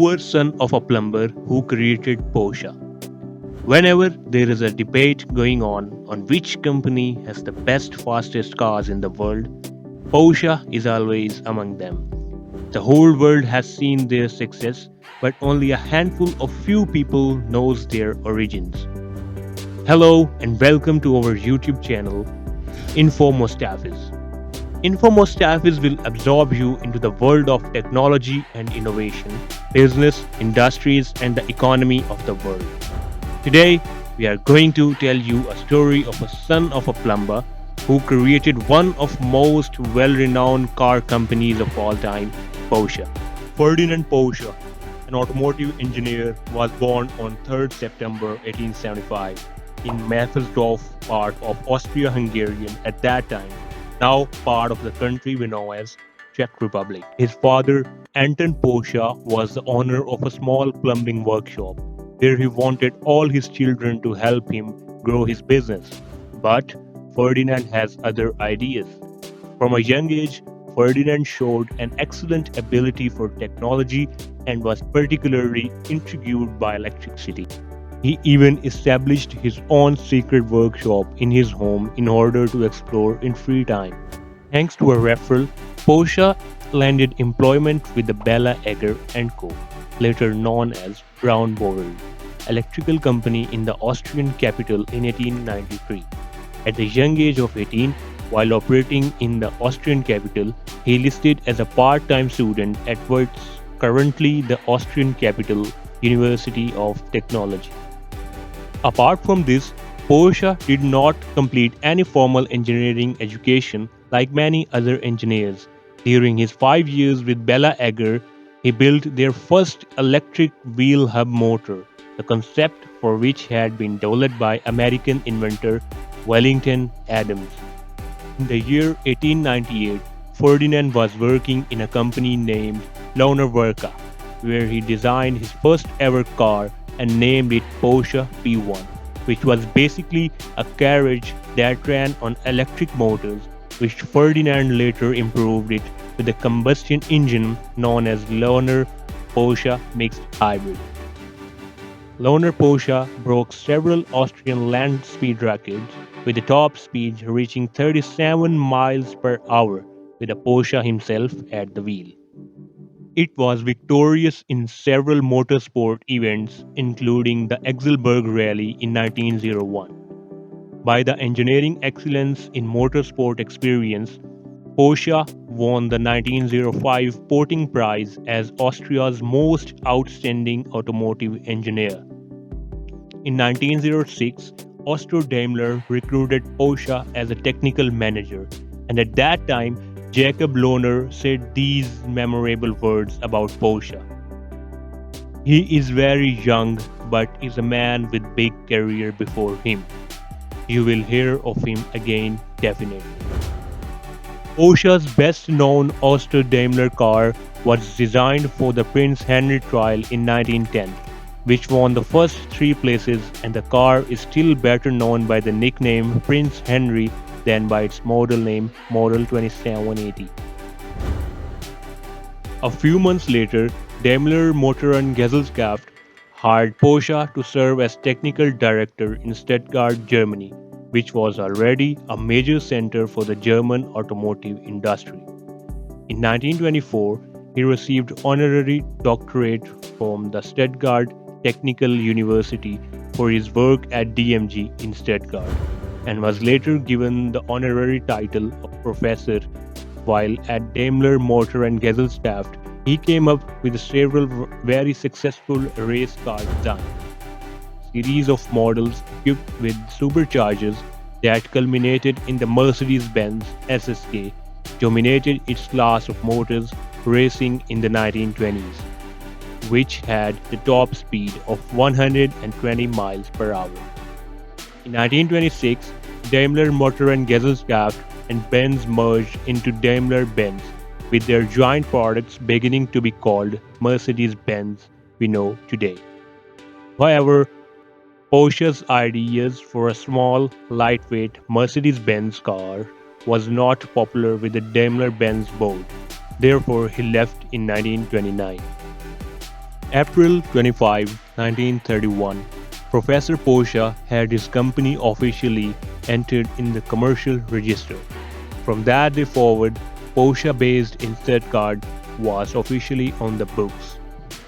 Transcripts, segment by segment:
poor son of a plumber who created Porsche. Whenever there is a debate going on which company has the best, fastest cars in the world, Porsche is always among them. The whole world has seen their success, but only a handful of few people knows their origins. Hello and welcome to our YouTube channel, Infomostafis. Infomostafis will absorb you into the world of technology and innovation, business, industries, and the economy of the world. Today, we are going to tell you a story of a son of a plumber who created one of most well-renowned car companies of all time, Porsche. Ferdinand Porsche, an automotive engineer, was born on 3rd September 1875 in Mappersdorf, part of Austria-Hungarian at that time, now part of the country we know as Czech Republic. His father, Anton Porsche, was the owner of a small plumbing workshop where he wanted all his children to help him grow his business. But Ferdinand has other ideas. From a young age, Ferdinand showed an excellent ability for technology and was particularly intrigued by electricity. He even established his own secret workshop in his home in order to explore in free time. Thanks to a referral, Porsche landed employment with the Bella Egger & Co., later known as Brown Boveri, electrical company in the Austrian capital in 1893. At the young age of 18, while operating in the Austrian capital, he enlisted as a part-time student at what's currently the Austrian capital University of Technology. Apart from this, Porsche did not complete any formal engineering education like many other engineers. During his 5 years with Bella Egger, he built their first electric wheel hub motor, the concept for which had been developed by American inventor Wellington Adams. In the year 1898, Ferdinand was working in a company named Werke, where he designed his first ever car and named it Porsche P1, which was basically a carriage that ran on electric motors, which Ferdinand later improved it with a combustion engine known as Lohner Porsche mixed hybrid. Lohner Porsche broke several Austrian land speed records, with the top speed reaching 37 miles per hour with a Porsche himself at the wheel. It was victorious in several motorsport events, including the Exelberg Rally in 1901. By the engineering excellence in motorsport experience, Porsche won the 1905 Porting Prize as Austria's most outstanding automotive engineer. In 1906, Daimler recruited Porsche as a technical manager, and at that time, Jacob Lohner said these memorable words about Porsche. He is very young but is a man with big career before him. You will hear of him again definitely. Porsche's best known Daimler car was designed for the Prince Henry trial in 1910, which won the first 3 places, and the car is still better known by the nickname Prince Henry than by its model name Model 2780. A few months later, Daimler Motor and Gesellschaft hired Porsche to serve as technical director in Stuttgart, Germany, which was already a major center for the German automotive industry. In 1924, he received honorary doctorate from the Stuttgart Technical University for his work at DMG in Stuttgart, and was later given the honorary title of professor. While at Daimler Motor and Gesellschaft, he came up with several very successful race car designs, series of models equipped with superchargers that culminated in the Mercedes-Benz SSK, dominated its class of motors racing in the 1920s, which had the top speed of 120 miles per hour. In 1926, Daimler Motor and Gesellschaft and Benz merged into Daimler-Benz, with their joint products beginning to be called Mercedes-Benz we know today. However, Porsche's ideas for a small, lightweight Mercedes-Benz car was not popular with the Daimler-Benz board. Therefore, he left in 1929. April 25, 1931, Professor Porsche had his company officially entered in the commercial register. From that day forward, Porsche based in Stuttgart was officially on the books.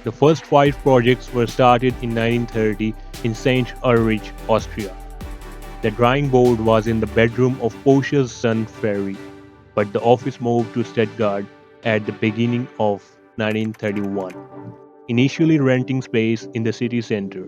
The first five projects were started in 1930 in St. Ulrich, Austria. The drawing board was in the bedroom of Porsche's son Ferry, but the office moved to Stuttgart at the beginning of 1931, initially renting space in the city center.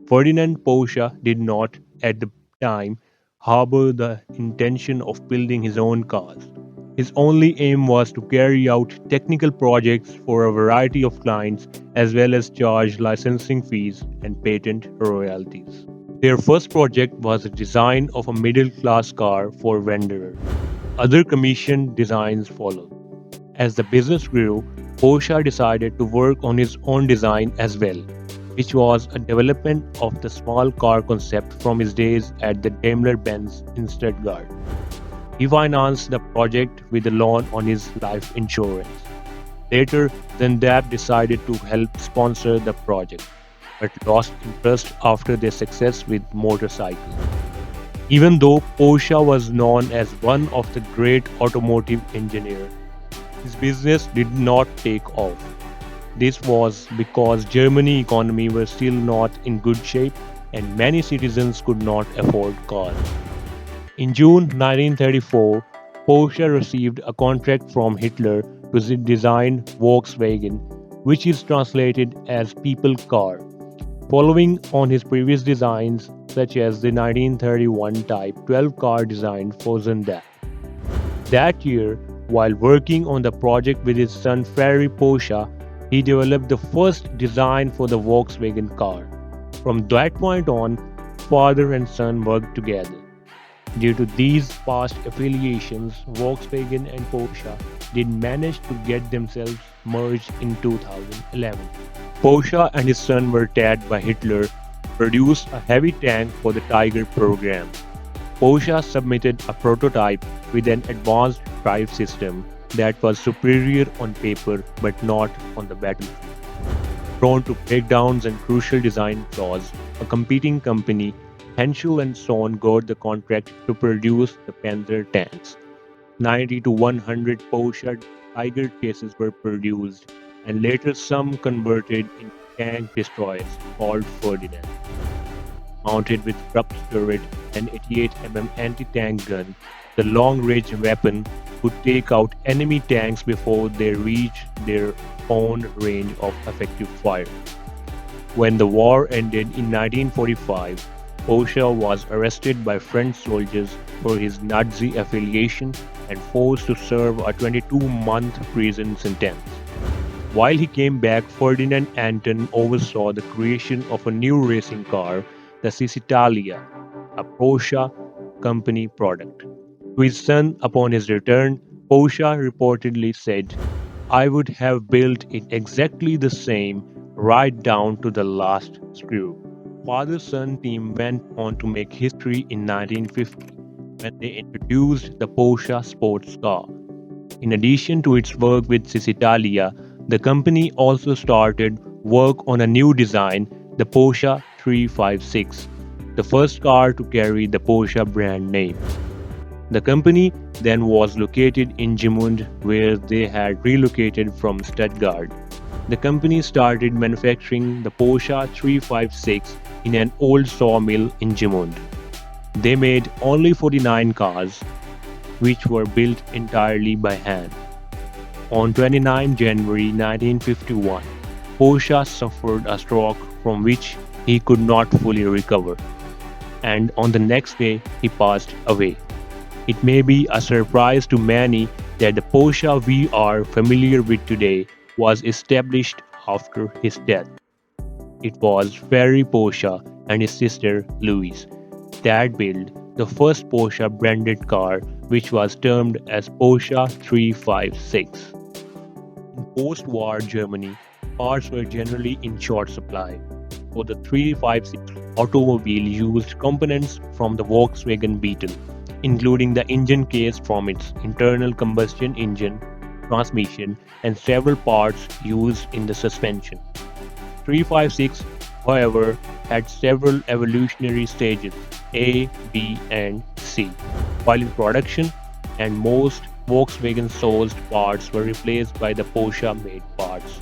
Ferdinand Porsche did not, at the time, harbor the intention of building his own cars. His only aim was to carry out technical projects for a variety of clients as well as charge licensing fees and patent royalties. Their first project was a design of a middle class car for Wanderer. Other commissioned designs followed. As the business grew, Porsche decided to work on his own design as well, which was a development of the small car concept from his days at the Daimler-Benz in Stuttgart. He financed the project with a loan on his life insurance. Later, Zendab decided to help sponsor the project, but lost interest after their success with motorcycles. Even though Porsche was known as one of the great automotive engineers, his business did not take off. This was because Germany economy was still not in good shape and many citizens could not afford cars. In June 1934, Porsche received a contract from Hitler to design Volkswagen, which is translated as people car, following on his previous designs such as the 1931 Type 12 car designed for Zendab. That year, while working on the project with his son Ferry Porsche, he developed the first design for the Volkswagen car. From that point on, father and son worked together. Due to these past affiliations, Volkswagen and Porsche did manage to get themselves merged in 2011. Porsche and his son were tagged by Hitler to produce a heavy tank for the Tiger program. Porsche submitted a prototype with an advanced drive system that was superior on paper but not on the battlefield. Prone to breakdowns and crucial design flaws, a competing company, Henschel and Sohn, got the contract to produce the Panther tanks. 90 to 100 Porsche Tiger chases were produced, and later some converted into tank destroyers called Ferdinand. Mounted with Krupp's turret and 88 mm anti-tank gun, the long-range weapon could take out enemy tanks before they reached their own range of effective fire. When the war ended in 1945, Porsche was arrested by French soldiers for his Nazi affiliation and forced to serve a 22-month prison sentence. While he came back, Ferdinand Anton oversaw the creation of a new racing car, the Cisitalia, a Porsche company product. To his son upon his return, Porsche reportedly said, "I would have built it exactly the same, right down to the last screw." Father-son team went on to make history in 1950 when they introduced the Porsche sports car. In addition to its work with Cisitalia, the company also started work on a new design, the Porsche 356, the first car to carry the Porsche brand name. The company then was located in Gmund, where they had relocated from Stuttgart. The company started manufacturing the Porsche 356 in an old sawmill in Gmund. They made only 49 cars, which were built entirely by hand. On 29 January 1951, Porsche suffered a stroke from which he could not fully recover, and on the next day he passed away. It may be a surprise to many that the Porsche we are familiar with today was established after his death. It was Ferry Porsche and his sister Louise that built the first Porsche branded car, which was termed as Porsche 356. In post-war Germany, parts were generally in short supply, so the 356 automobile used components from the Volkswagen Beetle, including the engine case from its internal combustion engine, transmission, and several parts used in the suspension. 356, however, had several evolutionary stages A, B, and C. While in production, and most Volkswagen sourced parts were replaced by the Porsche made parts.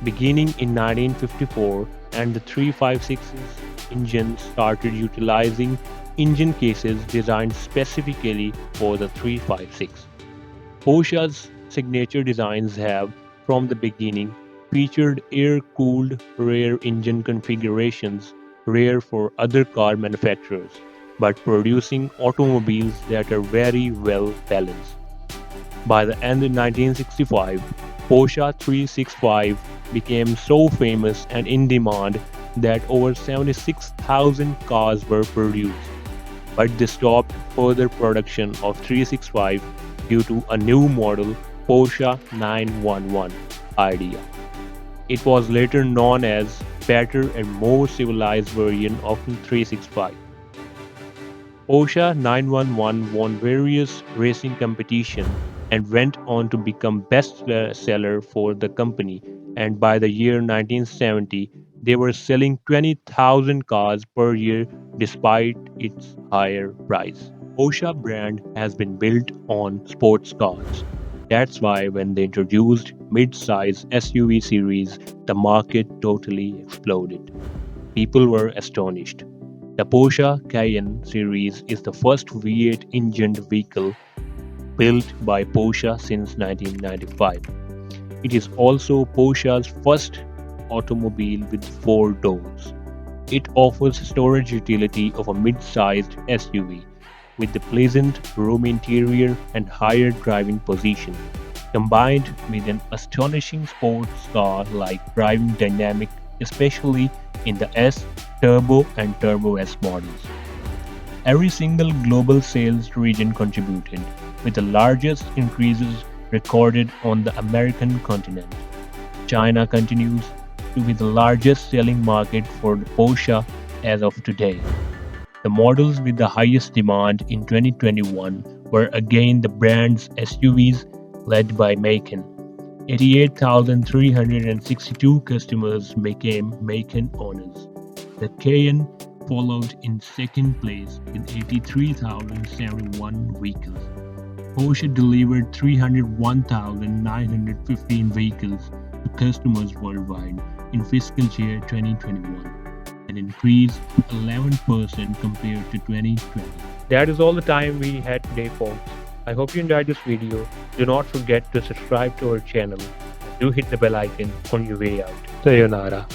Beginning in 1954, and the 356's engine started utilizing engine cases designed specifically for the 356. Porsche's signature designs have, from the beginning, featured air-cooled rear engine configurations rare for other car manufacturers, but producing automobiles that are very well balanced. By the end of 1965, Porsche 365 became so famous and in demand that over 76,000 cars were produced, but they stopped further production of 365 due to a new model, Porsche 911 idea. It was later known as better and more civilized version of the 365. Porsche 911 won various racing competitions and went on to become best seller for the company, and by the year 1970 they were selling 20,000 cars per year despite its higher price. Porsche brand has been built on sports cars. That's why when they introduced mid-size SUV series, the market totally exploded. People were astonished. The Porsche Cayenne series is the first V8 engined vehicle built by Porsche since 1995. It is also Porsche's first automobile with 4 doors. It offers storage utility of a mid-sized SUV with the pleasant roomy interior and higher driving position, combined with an astonishing sports car-like driving dynamic, especially in the S, Turbo and Turbo S models. Every single global sales region contributed, with the largest increases recorded on the American continent. China continues to be the largest selling market for the Porsche as of today. The models with the highest demand in 2021 were again the brand's SUVs led by Macan. 88,362 customers became Macan owners. The Cayenne followed in second place with 83,071 vehicles. Porsche delivered 301,915 vehicles to customers worldwide in fiscal year 2021, an increase of 11% compared to 2020. That is all the time we had today, folks. I hope you enjoyed this video. Do not forget to subscribe to our channel and do hit the bell icon on your way out. Sayonara.